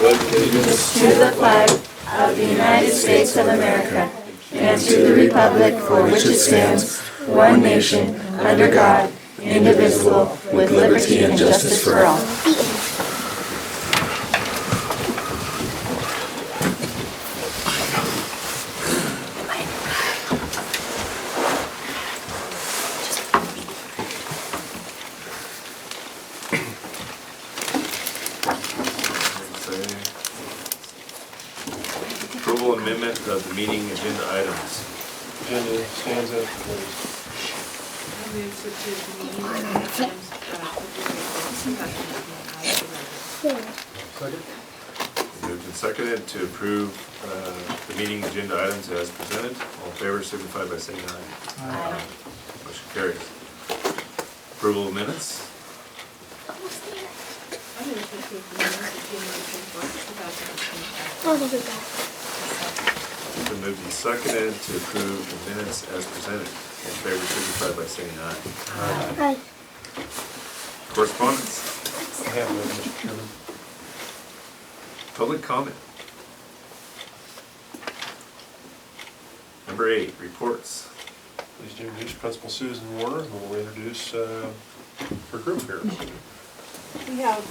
pledge allegiance to the flag of the United States of America and to the republic for which it stands, one nation, under God, indivisible, with liberty and justice for all. Approval amendment of the meeting agenda items. Agenda stands up, please. Moved and seconded to approve the meeting agenda items as presented. All in favor signify by saying aye. Aye. Motion carries. Approval of minutes. Been moved and seconded to approve the minutes as presented. All in favor signify by saying aye. Aye. Correspondence. I have no, Mr. Chairman. Public comment. Number 8, reports. Please introduce Principal Susan Warner, who will introduce her group here. We have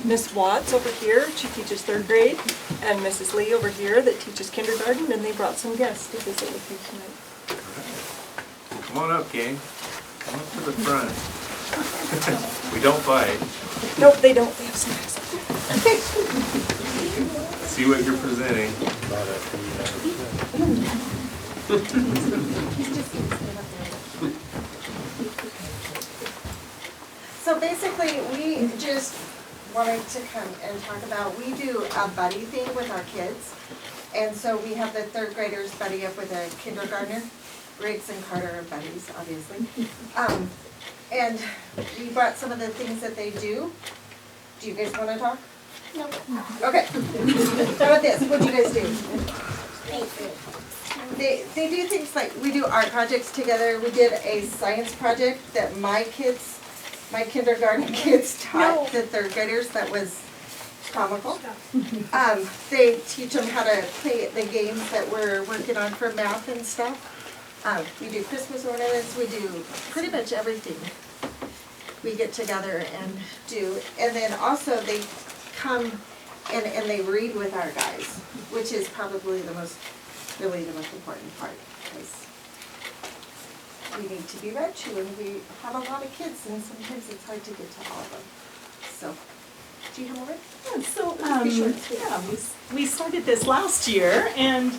Miss Watts over here, she teaches 3rd grade, and Mrs. Lee over here that teaches kindergarten, and they brought some guests to visit with you tonight. Come on up, gang. Come up to the front. We don't fight. Nope, they don't, they have snacks. See what you're presenting. So basically, we just wanted to come and talk about, we do a buddy thing with our kids. And so we have the 3rd graders buddy up with a kindergartner. Riggs and Carter are buddies, obviously. And we brought some of the things that they do. Do you guys want to talk? No. Okay. How about this? What do you guys do? They do things like, we do art projects together. We did a science project that my kindergarten kids taught the 3rd graders that was comical. They teach them how to play the games that we're working on for math and stuff. We do Christmas ornaments, we do pretty much everything we get together and do. And then also they come and they read with our guys, which is probably really the most important part, because we need to be read to, and we have a lot of kids, and sometimes it's hard to get to all of them. So, do you have more? Yeah, so Be short and sweet. we started this last year, and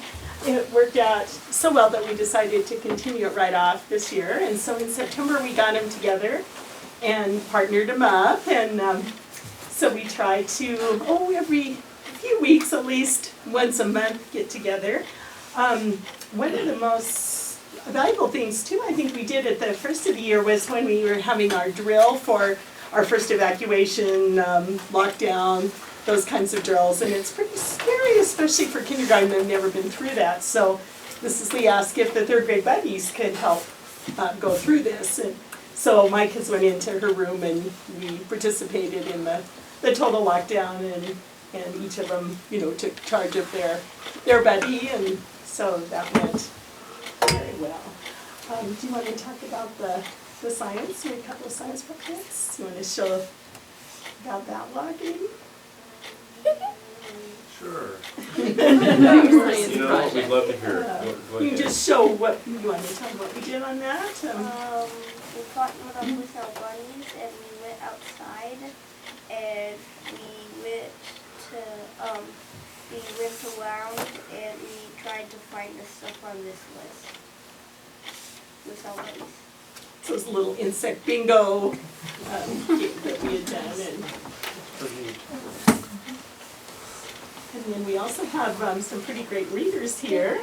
it worked out so well that we decided to continue it right off this year. And so in September we got them together and partnered them up, and so we try to every few weeks, at least once a month, get together. One of the most valuable things too, I think we did at the first of the year, was when we were having our drill for our first evacuation, lockdown, those kinds of drills, and it's pretty scary, especially for kindergarten. I've never been through that, so Mrs. Lee asked if the 3rd grade buddies could help go through this, and so my kids went into her room and we participated in the total lockdown, and each of them, took charge of their buddy, and so that went very well. Do you want to talk about the science, or a couple of science projects? You want to show about that one, maybe? Sure. We'd love to hear. Go You ahead. just show what you want to tell them what we did on that. We partnered up with our buddies and we went outside and we went around and we tried to find the stuff on this list with our buddies. So it's a little insect bingo game that we had done. And then we also have some pretty great readers here.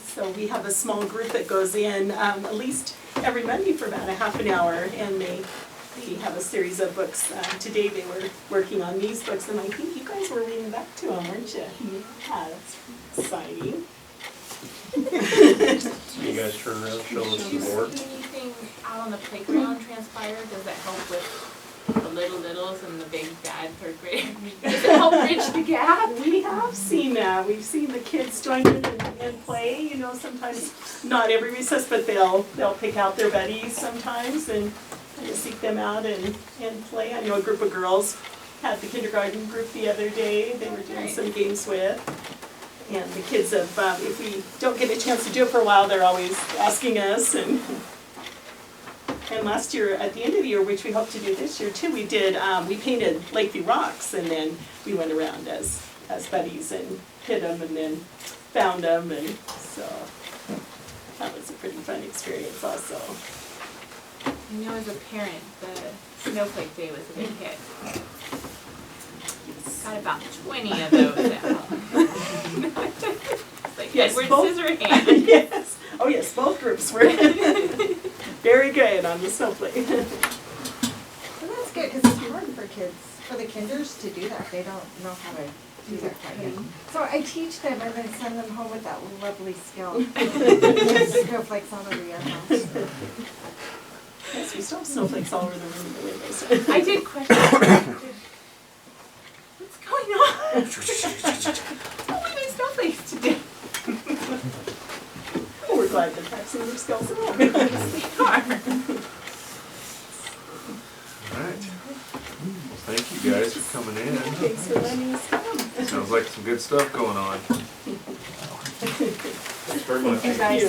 So we have a small group that goes in at least every Monday for about a half an hour, and they have a series of books. Today they were working on these books, and I think you guys were reading back to them, weren't you? Yeah, that's exciting. You guys turn around, show us Do you the board. see anything out on the playground transpire? Does that help with the litter littles and the big bad third grade. Does it help bridge the gap? We have seen that. We've seen the kids join in and play, you know, sometimes not every recess, but they'll pick out their buddies sometimes and kind of seek them out and play. I know a group of girls had the kindergarten group the other day they were doing some games with. And the kids have, if we don't get a chance to do it for a while, they're always asking us. And last year, at the end of the year, which we hope to do this year too, we painted Lakeview rocks, and then we went around as buddies and hit them and then found them, and so that was a pretty fun experience also. I know as a parent, the snowflake day was a big hit. Got about 20 of those at home. It's like Yes, Edward both- Scissorhands. Yes. Oh yes, both groups were very good on the snowflake. Well, that's good, because it's hard for kids, for the kinders to do that. They don't know how to do that quite yet. So I teach them and then send them home with that lovely skill. Snowflakes all over your house. Yes, we still have snowflakes all over the room in the windows. I did question. What's going on? What were those snowflakes today? Oh, we're glad they're practicing their skills at home. They are. All right. Well, thank you guys for coming in. Thanks for letting us come. Sounds like some good stuff going on. Thanks very much. Thank you.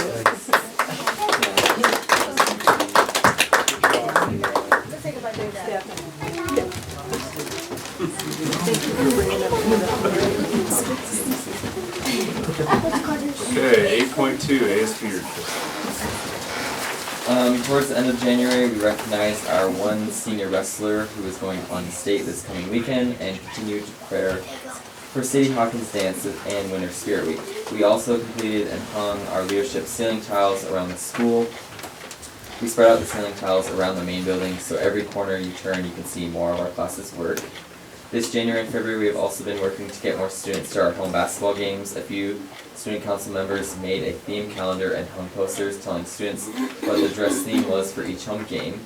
Let's say goodbye to Dad. Thank you for bringing Okay, 8.2 ASP report. Towards the end of January, we recognized our one senior wrestler who is going on to state this coming weekend and continue to prepare for Sadie Hawkins Dance and Winter Spirit Week. We also completed and hung our leadership ceiling tiles around the school. We spread out the ceiling tiles around the main building, so every corner you turn you can see more of our classes' work. This January and February, we have also been working to get more students to our home basketball games. A few student council members made a theme calendar and hung posters telling students what the dress theme was for each home game.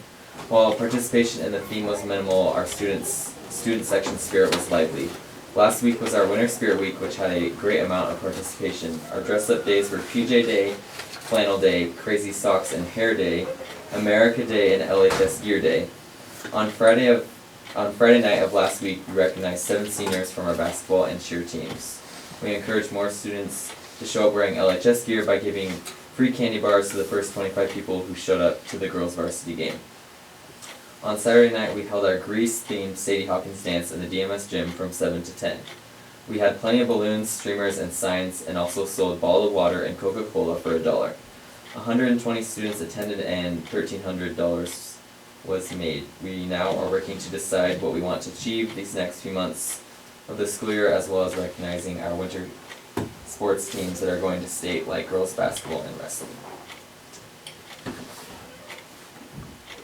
While participation in the theme was minimal, our student section spirit was lively. Last week was our Winter Spirit Week, which had a great amount of participation. Our dress-up days were PJ Day, Flannel Day, Crazy Socks and Hair Day, America Day, and LHS Gear Day. On Friday night of last week, we recognized 7 seniors from our basketball and cheer teams. We encouraged more students to show up wearing LHS gear by giving free candy bars to the first 25 people who showed up to the girls' varsity game. On Saturday night, we held our Grease-themed Sadie Hawkins Dance in the DMS gym from 7 to 10. We had plenty of balloons, streamers, and signs, and also sold bottled water and Coca-Cola for $1. 120 students attended and $1,300 was made. We now are working to decide what we want to achieve these next few months of the school year, as well as recognizing our winter sports teams that are going to state, like girls basketball and wrestling.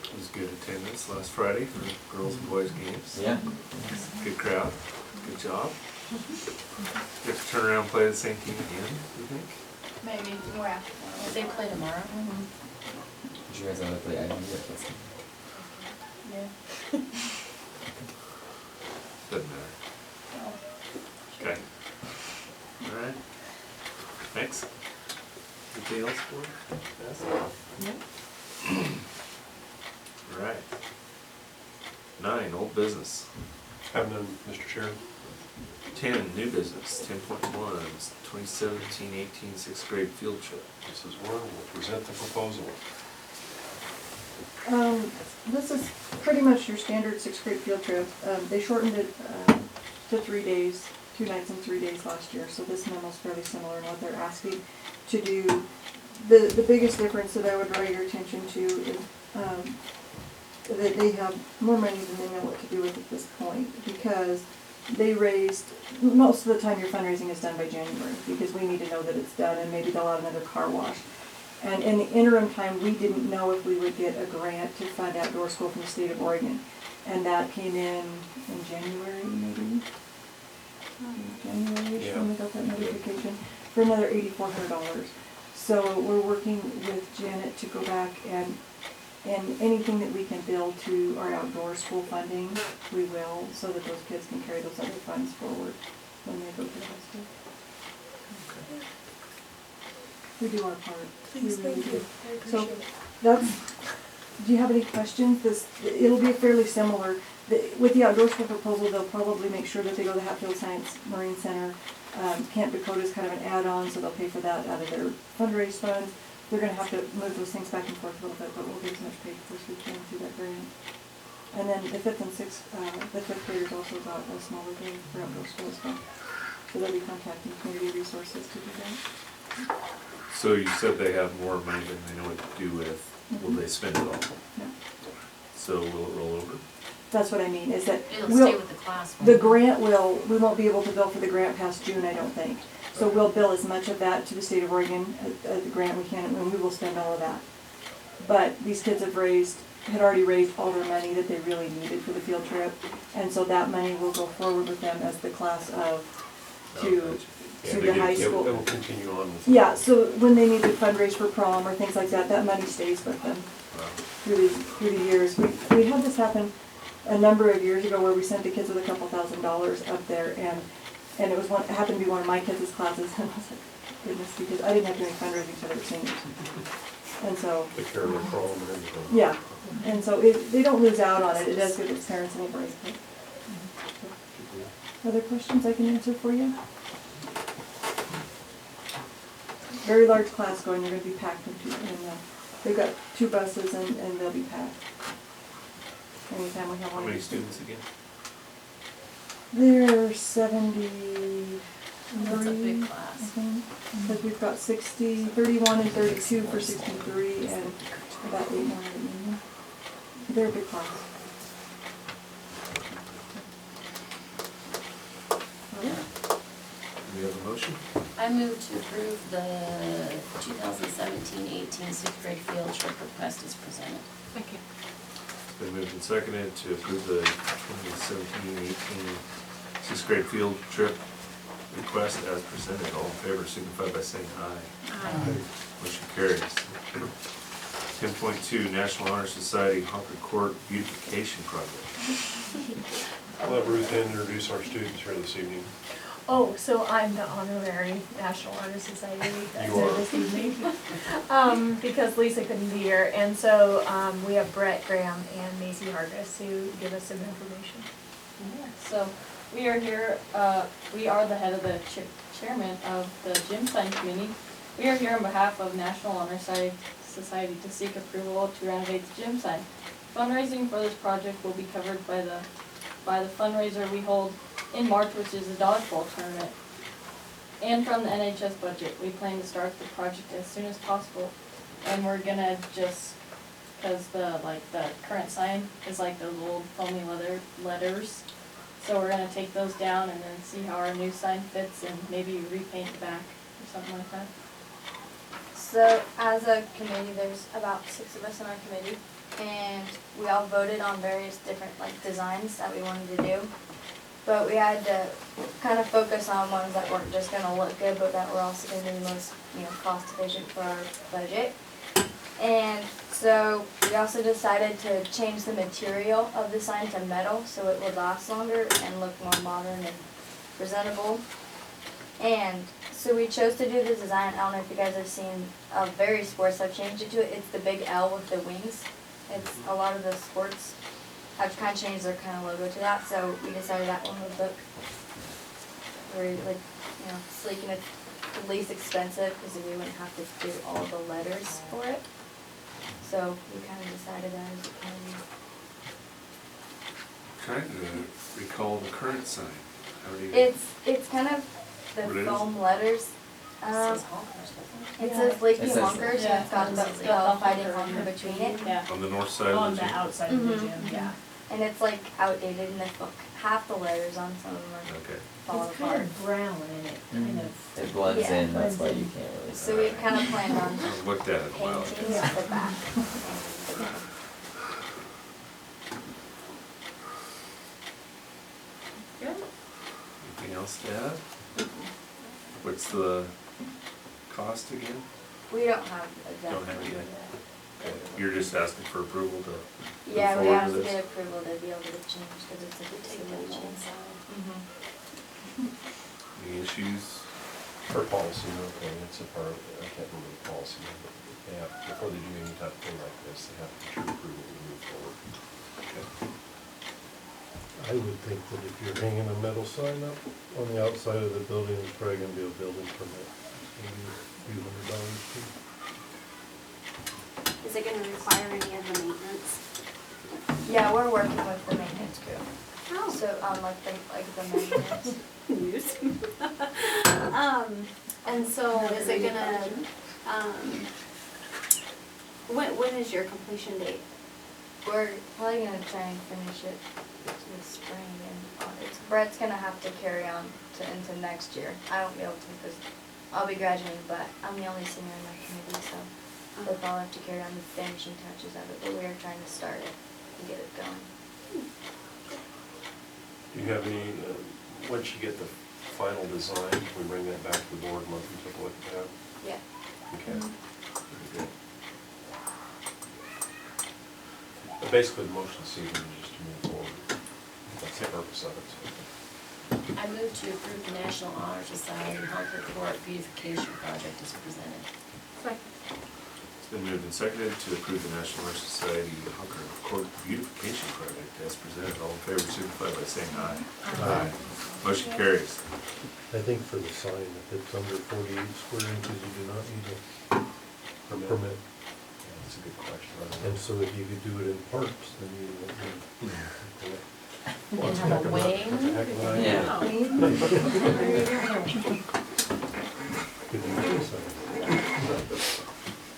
It was good attendance last Friday for girls and boys games. Yeah. Good crowd. Good job. Get to turn around and play the same team again, you think? Maybe more after. They play tomorrow. Did you guys ever play IDU at this time? Yeah. Doesn't matter. Okay. Alright. Next. Anything else for us? Alright. 9, old business. Have none, Mr. Chairman. 10, new business. 10.1, 2017-18 6th grade field trip. Mrs. Warren will present the proposal. This is pretty much your standard 6th grade field trip. They shortened it to 3 days, 2 nights and 3 days last year, so this memo is fairly similar in what they're asking to do. The biggest difference that I would draw your attention to is that they have more money than they know what to do with at this point, because they raised, most of the time your fundraising is done by January, because we need to know that it's done, and maybe they'll add another car wash. And in the interim time, we didn't know if we would get a grant to fund outdoor school from the state of Oregon. And that came in January, maybe? January-ish when we got that notification, for another $8,400. So we're working with Janet to go back and And anything that we can build to our outdoor school funding, we will, so that those kids can carry those other funds forward when they go to the high school. We do our part. Please, We really thank do. you. I So appreciate it. that's, do you have any questions? It'll be fairly similar. With the outdoor school proposal, they'll probably make sure that they go to the Hatfield Science Marine Center. Camp Dakota is kind of an add-on, so they'll pay for that out of their fundraise funds. They're gonna have to move those things back and forth a little bit, but we'll get as much paid for as we can through that grant. And then the fifth and sixth, the fifth graders also got a smaller day for outdoor school as well. So they'll be contacting community resources to do that. So you said they have more money than they know what to do with. Will they spend it all? Yeah. So will it roll over? That's what I mean, is that It'll we'll, stay with the class. the grant we won't be able to bill for the grant past June, I don't think. So we'll bill as much of that to the state of Oregon, the grant we can, and we will spend all of that. But these kids had already raised all their money that they really needed for the field trip, and so that money will go forward with them as the class of to Yeah, the they high get- It school. will continue on with. Yeah, so when they need to fundraise for prom or things like that, that money stays with them through the years. We had this happen a number of years ago where we sent the kids with a couple $1,000s up there, and it happened to be one of my kids' classes, and I was like, goodness, because I didn't have to do any fundraising for their seniors. And so, Take care of their prom and everything. yeah, and so they don't lose out on it, it does give its parents a break. Other questions I can answer for you? Very large class going, you're gonna be packed they've got 2 buses and they'll be packed. Anytime we have How one. many students again? There are 73, That's a big I class. think. Because we've got 31 and 32 for 63 and about 8 more at Union. They're a big class. Do we have a motion? I move to approve the 2017-18 sixth grade field trip request as presented. Thank you. It's been moved and seconded to approve the 2017-18 sixth grade field trip request as presented. All in favor signify by saying aye. Motion carries. 10.2 National Honor Society Honker Court Beautification Project. I'll let Ruth Ann introduce our students here this evening. Oh, so I'm the honorary National Honor Society that's You here are. this evening. Because Lisa couldn't be here, and so we have Brett Graham and Macy Hargis who give us some information. Yeah, so we are here, we are the head of the chairman of the gym sign committee. We are here on behalf of National Honor Society to seek approval to renovate the gym sign. Fundraising for this project will be covered by the fundraiser we hold in March, which is the dodgeball tournament. And from the NHS budget, we plan to start the project as soon as possible. And we're gonna just, cause the current sign is like those old foamy letters. So we're gonna take those down and then see how our new sign fits and maybe repaint the back or something like that. So as a committee, there's about 6 of us in our committee, and we all voted on various different designs that we wanted to do. But we had to kind of focus on ones that weren't just gonna look good, but that were also gonna be the most, cost efficient for our budget. And so we also decided to change the material of the sign to metal so it would last longer and look more modern and presentable. And so we chose to do the design. I don't know if you guys have seen various sports have changed it to it. It's the big L with the wings. It's a lot of the sports have kind of changed their kind of logo to that. So we decided that one would look very sleek and it's the least expensive because we wouldn't have to do all the letters for it. So we kind of decided that as a committee. Trying to recall the current sign. How do you? It's kind of the What it is? foam letters. It says honkers, doesn't it? It says Leaky It says- Honkers, and it's got the fighting honker between it. Yeah. On the north side On of the the gym? outside of the Mhm. gym, yeah. And it's outdated, and half the letters on some of them are Okay. falling It's kind apart. of brown and it kind of, It blends Yeah, in, that's blends why in. you can't really So we see. kind of planned on I looked at it a while ago. painting the back. Anything else to add? What's the cost again? We don't have a Don't have it yet. Okay, you're just asking for approval to move Yeah, we forward have with to this? get approval to be able to change, because it's a facility change. Any issues? For policy, okay, it's a part, I can't remember the policy, but they have, before they do any type of thing like this, they have to get your approval to move forward. Okay. I would think that if you're hanging a metal sign up on the outside of the building, it's probably gonna be a building permit. It's gonna be a few $100 too. Is it gonna require any of the maintenance? Yeah, we're working with the maintenance crew, Oh. so, like the maintenance. News. And so is it gonna, when is your completion date? We're probably gonna try and finish it this spring, and Brett's gonna have to carry on into next year. I won't be able to, because I'll be graduating, but I'm the only senior in my committee, so they'll probably have to carry on the finishing touches of it, but we are trying to start it and get it going. Do you have any, once you get the final design, can we bring that back to the board once we take a look at that? Yeah. Okay. Very good. But basically, the motion this evening is just to move forward. That's the purpose of it. I move to approve the National Honor Society Hunker Court beautification project as presented. It's been moved and seconded to approve the National Honor Society Hunker Court Beautification Project as presented. All in favor signify by saying aye. Aye. Motion carries. I think for the sign, if it's under 48 square inches, you do not need a permit. Yeah, that's a good question. I don't know. And so if you could do it in parts, then you won't need a permit. You can have a wing. That's a heck of an idea. Could you do a sign?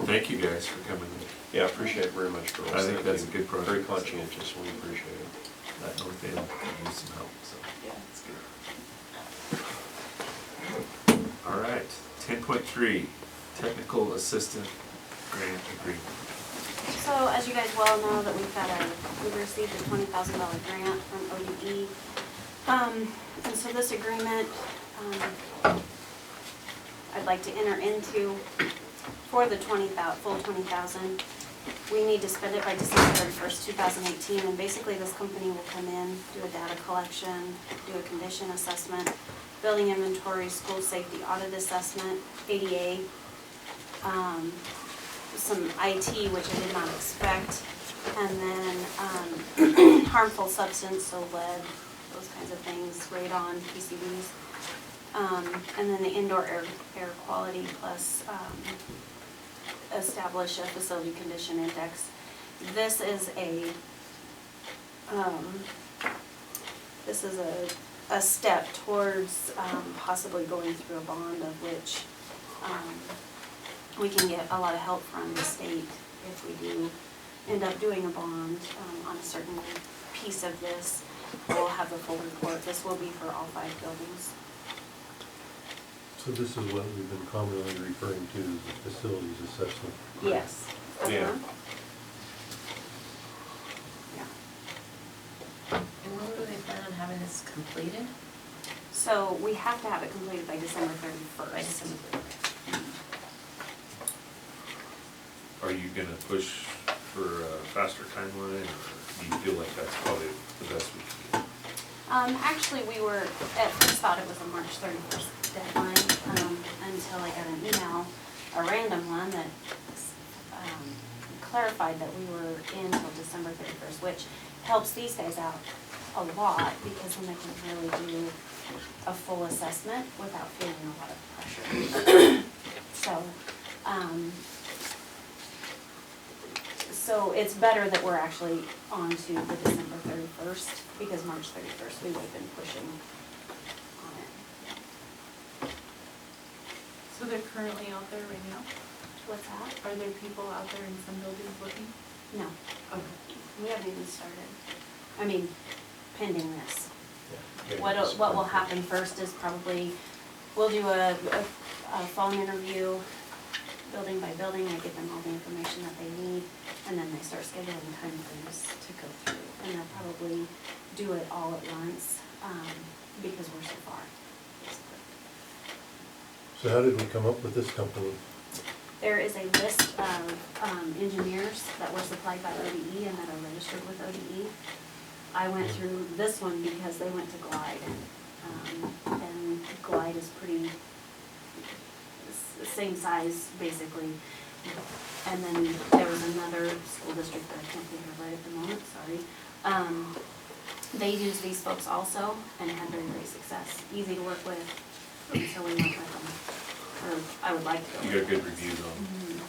Thank you guys for coming. Yeah, appreciate it very much, girls. I think Thank that's you. a good project. Very conscientious, we appreciate it. That north end could use some help, so it's good. All right, 10.3, technical assistant grant agreement. So as you guys well know that we've received a $20,000 grant from ODE. And so this agreement, I'd like to enter into for the full 20,000. We need to spend it by December 31st, 2018, and basically this company will come in, do a data collection, do a condition assessment, building inventory, school safety audit assessment, ADA, some IT, which I did not expect, and then harmful substance, so lead, those kinds of things, radon, PCBs, and then the indoor air quality plus establish a facility condition index. This is a step towards possibly going through a bond, of which we can get a lot of help from the state if we do end up doing a bond on a certain piece of this. We'll have the full report. This will be for all 5 buildings. So this is what we've been commonly referring to as the facilities assessment. Yes. Yeah. Yeah. And when do they plan on having this completed? So we have to have it completed by December 31st. By December 31st. Are you gonna push for a faster timeline, or do you feel like that's probably the best we can do? Actually, we were, at first thought it was a March 31st deadline, until I got an email, a random one that clarified that we were in until December 31st, which helps these guys out a lot, because then they can really do a full assessment without feeling a lot of pressure. So it's better that we're actually on to the December 31st, because March 31st, we would have been pushing on it. So they're currently out there right now? What's that? Are there people out there in some buildings looking? No, Okay. we haven't even started. I mean, pending this. Yeah. What will happen first is probably, we'll do a phone interview, building by building. I give them all the information that they need, and then they start scheduling time frames to go through. And they'll probably do it all at once, because we're so far, basically. So how did we come up with this company? There is a list of engineers that were supplied by ODE and that are registered with ODE. I went through this one because they went to Glide. And Glide is pretty, same size basically. And then there was another school district that I can't think of right at the moment, sorry. They use these folks also and had very great success, easy to work with, and so we went with them. Or I would like to go. You got good reviews on them.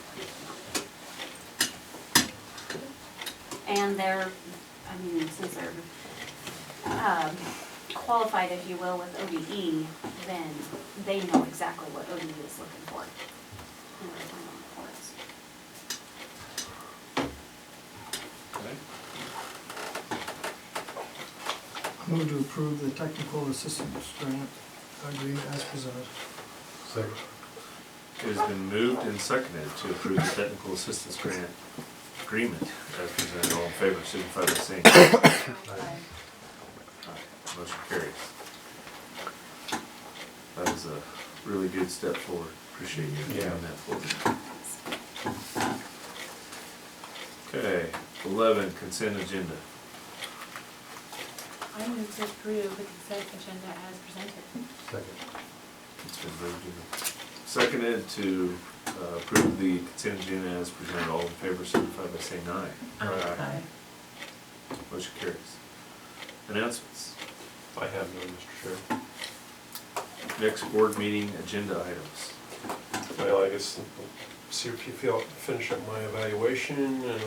And they're, I mean, since they're qualified, if you will, with ODE, then they know exactly what ODE is looking for in their final reports. Okay. Move to approve the technical assistance grant agreement as presented. Second. It has been moved and seconded to approve the technical assistance grant agreement as presented. All in favor, signify by saying aye. Aye. Motion carries. That is a really good step forward. Appreciate you doing that for us. Okay, 11, consent agenda. I move to approve the consent agenda as presented. Second. It's been moved and seconded to approve the consent agenda as presented. All in favor, signify by saying aye. Aye. Motion carries. Announcements. I have none, Mr. Chair. Next board meeting agenda items. Well, I guess, see if you finish up my evaluation, and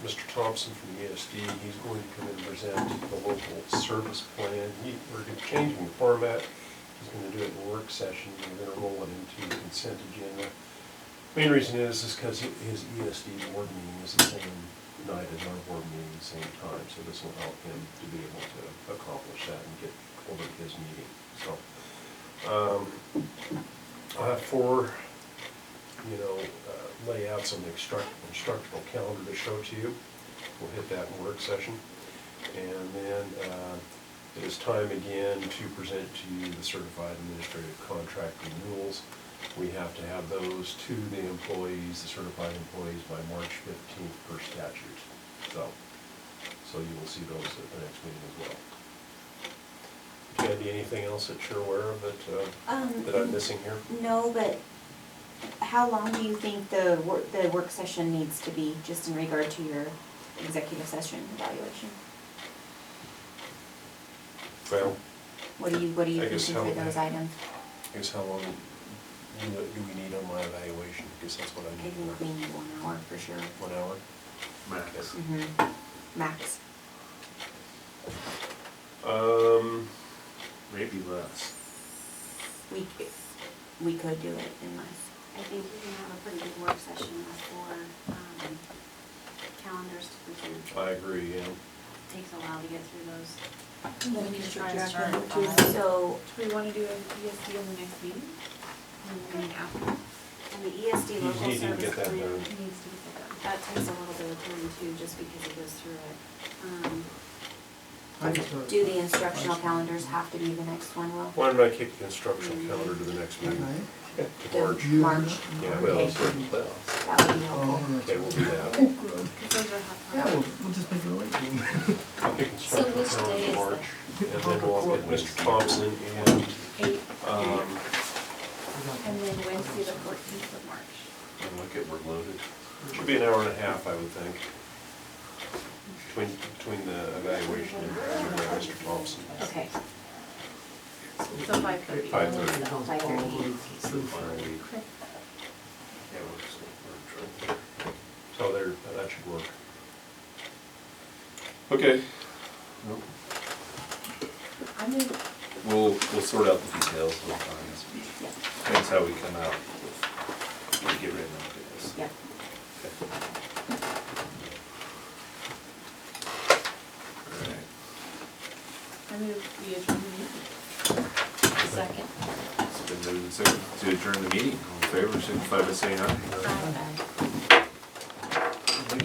Mr. Thompson from the ESD, he's going to come in and present the local service plan. We're changing the format. He's going to do it in a work session. We're going to roll it into the consent agenda. Main reason is because his ESD board meeting is the same night as our board meeting at the same time, so this will help him to be able to accomplish that and get over his meeting. So, I have four, lay out some instructional calendar to show to you. We'll hit that in work session. And then it is time again to present to you the certified administrative contract renewals. We have to have those to the employees, the certified employees, by March 15th per statute. So you will see those at the next meeting as well. Candy, anything else that you're aware of that I'm missing here? No, but how long do you think the work session needs to be, just in regard to your executive session evaluation? Well, What do you I think guess for those items? I guess how long do we need on my evaluation? I guess that's what I I need. think we need 1 hour for sure. 1 hour? Max. Max. Maybe less. We could do it in less. I think we can have a pretty good work session with 4 calendars to present. I agree, yeah. Takes a while to get through those. We need to try and start at So, 5. Do we want to do an ESD on the next meeting? Or the meeting after? And the ESD You local need to service get that plan, done. It needs to get that done. that takes a little bit of time too, just because it goes through it. do the instructional calendars have to be the next one, Will? Why don't I kick the instructional calendar to the next meeting? To March. March. Yeah, Okay. well, That would be helpful. okay, we'll do that. Because those are hot Yeah, topics. we'll just make it a late meeting. I'll kick the So instructional which calendar day to is March, and then we'll get Mr. Thompson and, 8. And then Wednesday, the 14th of March. and look at, we're loaded. Should be an hour and a half, I would think, between the evaluation and Mr. Thompson. Okay. So 5:30. 5:30. 5:30. So there, that should work. Okay. I mean, We'll sort out the details sometimes. Depends how we come out with, we get ready to do this. Yep. Alright. I move we adjourn the meeting. Second. It's been moved and seconded to adjourn the meeting. All in favor, signify by saying aye. Aye.